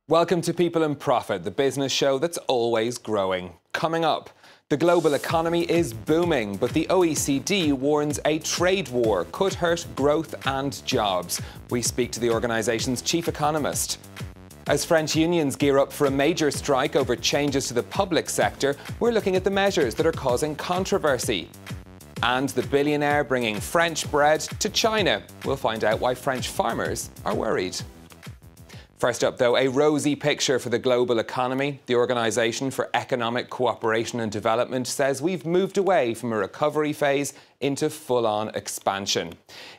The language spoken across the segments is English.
Welcome to People and Profit, the business show that's always growing. Coming up, the global economy is booming, but the OECD warns a trade war could hurt growth and jobs. We speak to the organisation's chief economist. As French unions gear up for a major strike over changes to the public sector, we're looking at the measures that are causing controversy. And the billionaire bringing French bread to China. We'll find out why French farmers are worried. First up, though, a rosy picture for the global economy. The Organisation for Economic Cooperation and Development says we've moved away from a recovery phase into full-on expansion.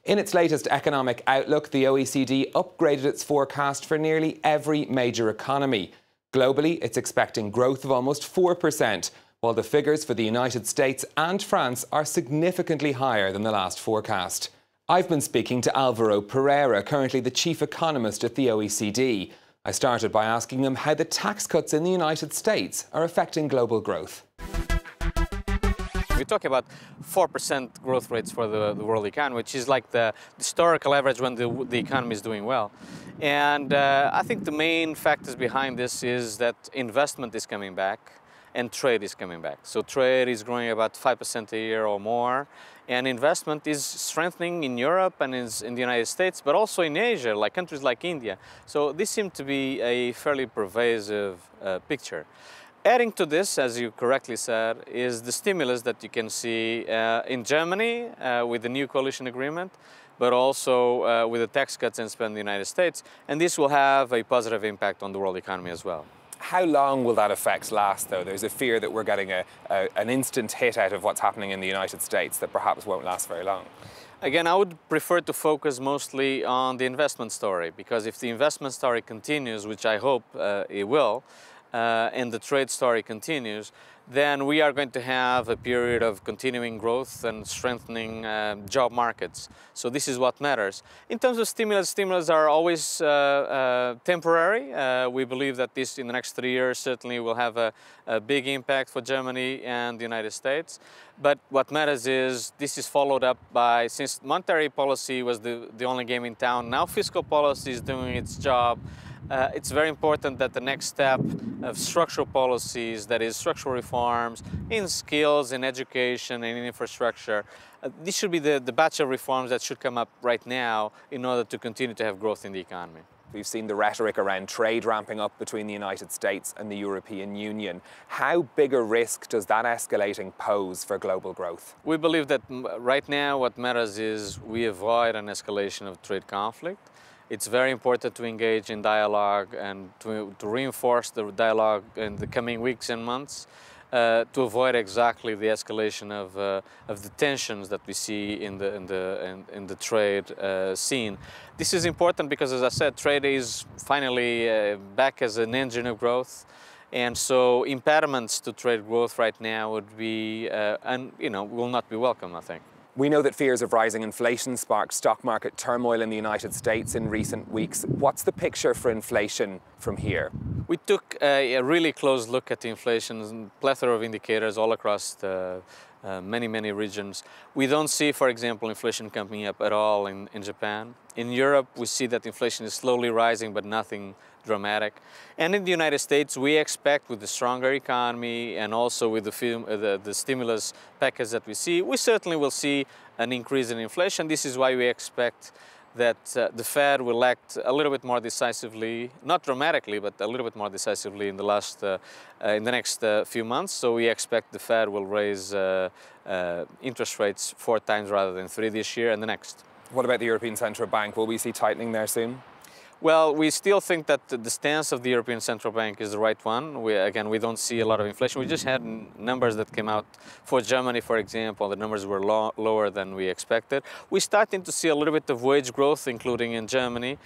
In its latest economic outlook, the OECD upgraded its forecast for nearly every major economy. Globally, it's expecting growth of almost 4%, while the figures for the United States and France are significantly higher than the last forecast. I've been speaking to Alvaro Pereira, currently the chief economist at the OECD. I started by asking him how the tax cuts in the United States are affecting global growth. We talk about 4% growth rates for the world economy, which is like the historical average when the economy is doing well. And I think the main factors behind this is that investment is coming back and trade is coming back. So trade is growing about 5% a year or more, and investment is strengthening in Europe and in the United States, but also in Asia, like countries like India. So this seems to be a fairly pervasive picture. Adding to this, as you correctly said, is the stimulus that you can see in Germany with the new coalition agreement, but also with the tax cuts and spend in the United States. And this will have a positive impact on the world economy as well. How long will that effect last, though? There's a fear that we're getting an instant hit out of what's happening in the United States that perhaps won't last very long. Again, I would prefer to focus mostly on the investment story, because if the investment story continues, which I hope it will, and the trade story continues, then we are going to have a period of continuing growth and strengthening job markets. So this is what matters. In terms of stimulus are always temporary. We believe that this, in the next 3 years, certainly will have a big impact for Germany and the United States. But what matters is this is followed up by, since monetary policy was the only game in town, now fiscal policy is doing its job. It's very important that the next step of structural policies, that is structural reforms in skills, in education, and in infrastructure, this should be the batch of reforms that should come up right now in order to continue to have growth in the economy. We've seen the rhetoric around trade ramping up between the United States and the European Union. How big a risk does that escalating pose for global growth? We believe that right now what matters is we avoid an escalation of trade conflict. It's very important to engage in dialogue and to reinforce the dialogue in the coming weeks and months to avoid exactly the escalation of the tensions that we see in the trade scene. This is important because, as I said, trade is finally back as an engine of growth. And so impediments to trade growth right now would be, will not be welcome, I think. We know that fears of rising inflation sparked stock market turmoil in the United States in recent weeks. What's the picture for inflation from here? We took a really close look at the inflation, plethora of indicators all across the many regions. We don't see, for example, inflation coming up at all in Japan. In Europe, we see that inflation is slowly rising, but nothing dramatic. And in the United States, we expect, with the stronger economy and also with the stimulus package that we see, we certainly will see an increase in inflation. This is why we expect that the Fed will act a little bit more decisively, not dramatically, but a little bit more decisively in the next few months. So we expect the Fed will raise interest rates 4 times rather than 3 this year and the next. What about the European Central Bank? Will we see tightening there soon? Well, we still think that the stance of the European Central Bank is the right one. We don't see a lot of inflation. We just had numbers that came out for Germany, for example. The numbers were lower than we expected. We're starting to see a little bit of wage growth, including in Germany,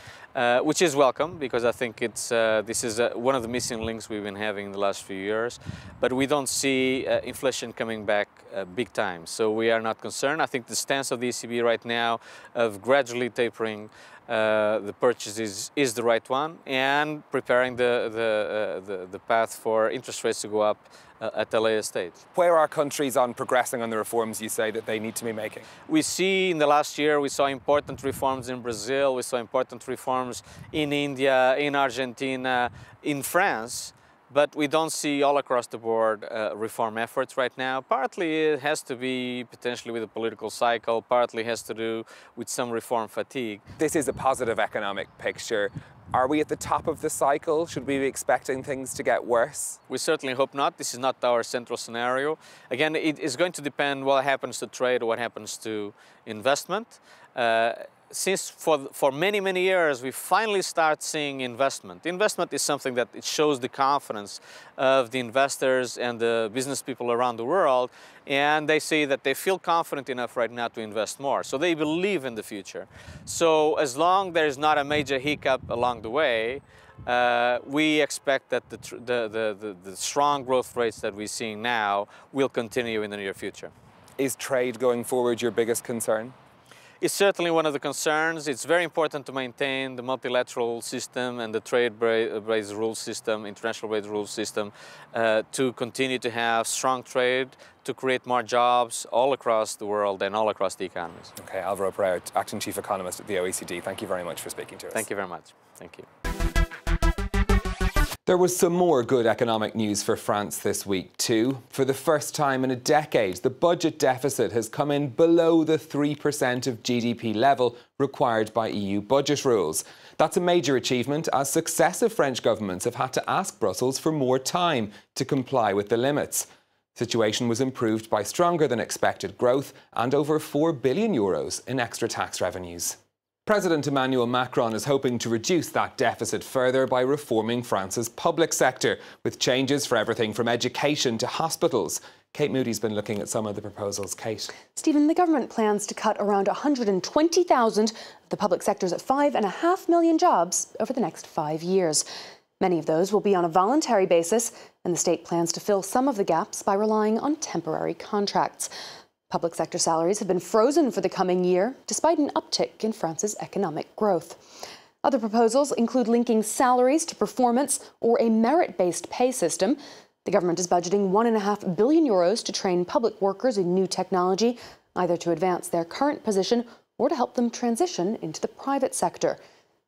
which is welcome because I think this is one of the missing links we've been having in the last few years. But we don't see inflation coming back big time. So we are not concerned. I think the stance of the ECB right now of gradually tapering the purchases is the right one, and preparing the path for interest rates to go up at a later stage. Where are countries on progressing on the reforms you say that they need to be making? We see in the last year, we saw important reforms in Brazil, we saw important reforms in India, in Argentina, in France, but we don't see all across the board reform efforts right now. Partly it has to be potentially with the political cycle, partly has to do with some reform fatigue. This is a positive economic picture. Are we at the top of the cycle? Should we be expecting things to get worse? We certainly hope not. This is not our central scenario. Again, it is going to depend what happens to trade or what happens to investment. Since for many, many years, we finally start seeing investment. Investment is something that it shows the confidence of the investors and the business people around the world, and they say that they feel confident enough right now to invest more. So they believe in the future. So as long there's not a major hiccup along the way, we expect that the strong growth rates that we're seeing now will continue in the near future. Is trade going forward your biggest concern? It's certainly one of the concerns. It's very important to maintain the multilateral system and the trade-based rule system, international-based rule system, to continue to have strong trade, to create more jobs all across the world and all across the economies. Okay, Alvaro Pereira, Acting Chief Economist at the OECD. Thank you very much for speaking to us. Thank you very much. Thank you. There was some more good economic news for France this week too. For the first time in a decade, the budget deficit has come in below the 3% of GDP level required by EU budget rules. That's a major achievement, as successive French governments have had to ask Brussels for more time to comply with the limits. The situation was improved by stronger than expected growth and over €4 billion in extra tax revenues. President Emmanuel Macron is hoping to reduce that deficit further by reforming France's public sector, with changes for everything from education to hospitals. Kate Moody's been looking at some of the proposals. Kate. Stephen, the government plans to cut around 120,000 of the public sector's 5.5 million jobs over the next 5 years. Many of those will be on a voluntary basis, and the state plans to fill some of the gaps by relying on temporary contracts. Public sector salaries have been frozen for the coming year, despite an uptick in France's economic growth. Other proposals include linking salaries to performance or a merit-based pay system. The government is budgeting €1.5 billion to train public workers in new technology, either to advance their current position or to help them transition into the private sector.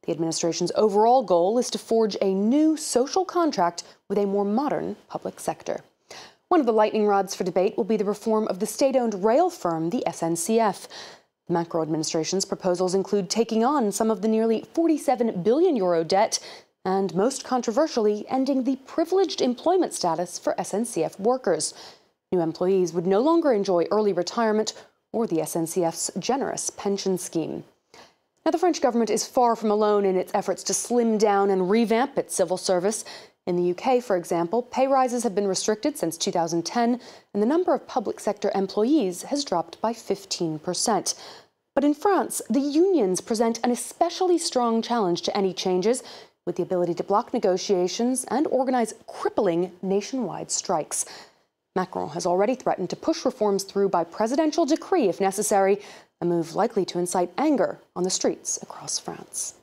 The administration's overall goal is to forge a new social contract with a more modern public sector. One of the lightning rods for debate will be the reform of the state-owned rail firm, the SNCF. The Macron administration's proposals include taking on some of the nearly €47 billion debt and, most controversially, ending the privileged employment status for SNCF workers. New employees would no longer enjoy early retirement or the SNCF's generous pension scheme. Now, the French government is far from alone in its efforts to slim down and revamp its civil service. In the UK, for example, pay rises have been restricted since 2010, and the number of public sector employees has dropped by 15%. But in France, the unions present an especially strong challenge to any changes, with the ability to block negotiations and organize crippling nationwide strikes. Macron has already threatened to push reforms through by presidential decree if necessary, a move likely to incite anger on the streets across France.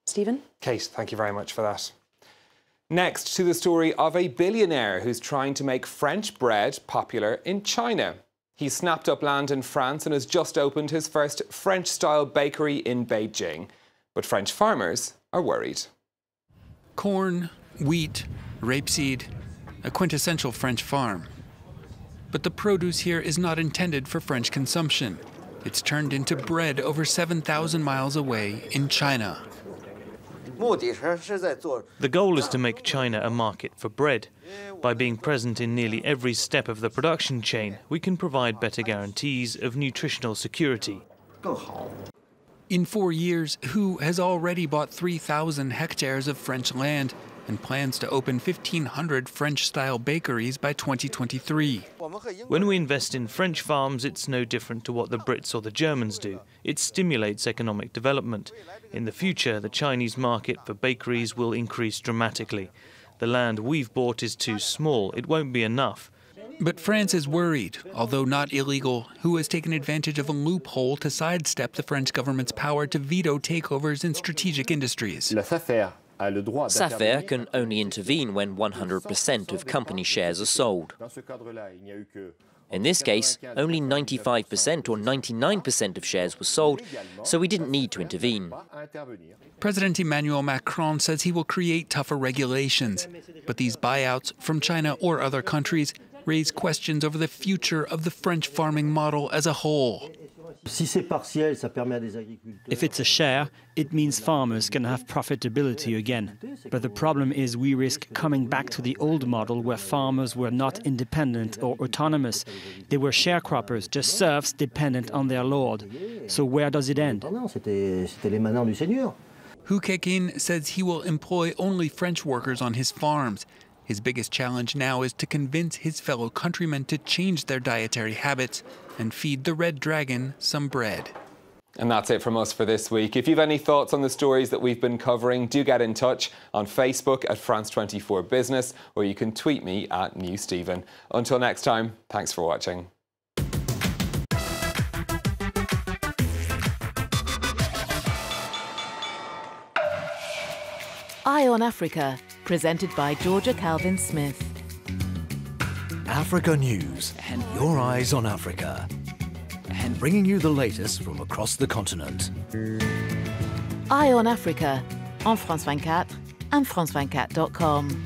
Stephen? Kate, thank you very much for that. Next, to the story of a billionaire who's trying to make French bread popular in China. He snapped up land in France and has just opened his first French-style bakery in Beijing. But French farmers are worried. Corn, wheat, rapeseed, a quintessential French farm. But the produce here is not intended for French consumption. It's turned into bread over 7,000 miles away in China. The goal is to make China a market for bread. By being present in nearly every step of the production chain, we can provide better guarantees of nutritional security. In 4 years, Hu has already bought 3,000 hectares of French land and plans to open 1,500 French-style bakeries by 2023. When we invest in French farms, it's no different to what the Brits or the Germans do. It stimulates economic development. In the future, the Chinese market for bakeries will increase dramatically. The land we've bought is too small. It won't be enough. But France is worried, although not illegal, Hu has taken advantage of a loophole to sidestep the French government's power to veto takeovers in strategic industries. SAFER can only intervene when 100% of company shares are sold. In this case, only 95% or 99% of shares were sold, so we didn't need to intervene. President Emmanuel Macron says he will create tougher regulations, but these buyouts from China or other countries raise questions over the future of the French farming model as a whole. If it's a share, it means farmers can have profitability again. But the problem is we risk coming back to the old model where farmers were not independent or autonomous. They were sharecroppers, just serfs dependent on their lord. So where does it end? Hu Keqin says he will employ only French workers on his farms. His biggest challenge now is to convince his fellow countrymen to change their dietary habits and feed the red dragon some bread. And that's it from us for this week. If you've any thoughts on the stories that we've been covering, do get in touch on Facebook at France24 Business, or you can tweet me at NewStephen. Until next time, thanks for watching. Eye on Africa, presented by Georgia Calvin-Smith. Africa News, and your eyes on Africa. And bringing you the latest from across the continent. Eye on Africa, on France 24 and France24.com.